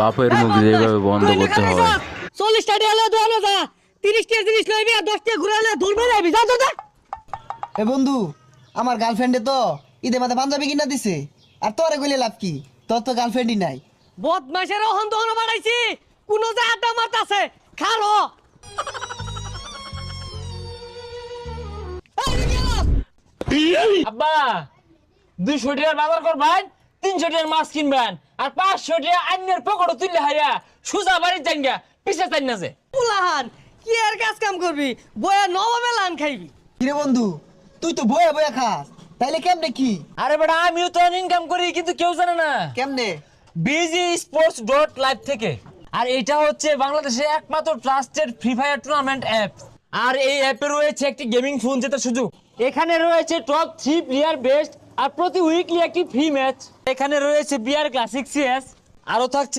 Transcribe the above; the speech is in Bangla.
বাপের মুখ যেভাবে বন্ধ করতে হয়। 40 টাকা হলে দোনো যা 30 টাকা জিনিস লইবি আর 10 টাকা ঘুরালে ধরবে যাবি যা যা এ বন্ধু, আমার গার্লফ্রেন্ডে তো ঈদে মাথা পাঞ্জাবি কিনা দিছে, আর তোরে কইলে লাভ কি? তোর তো গার্লফ্রেন্ডই নাই। বদমাশের ওহন দোনো বাড়াইছি কোন যা আড্ডা মারতাছে খালো আব্বা 200 টাকার বাজার করবেন, 300 টাকার মাছ কিনবেন, আর 500 টাকা আইনের পকেটে তুললে হাইয়া সুজা বাড়ির জাঙ্গা পিছে চাই না যে। পুলাহান কি আর কাজ কাম করবি বয়া নবমে লান খাইবি। কিরে বন্ধু, তুই তো বয়া বয়া খাস, তাইলে কেমনে কি? আরে বেটা আমিও তো ইনকাম করি, কিন্তু কেউ জানে না। কেমনে? BGsports.live থেকে। আর এটা হচ্ছে বাংলাদেশের একমাত্র trusted free fire tournament app. আর এই অ্যাপে রয়েছে একটি গেমিং ফোন জেতার সুযোগ। এখানে রয়েছে টপ 3 প্লেয়ার বেস্ট, আর প্রতি উইকলি একটি ফ্রি ম্যাচ। এখানে রয়েছে বিআর ক্লাসিক CS, আরো থাকছে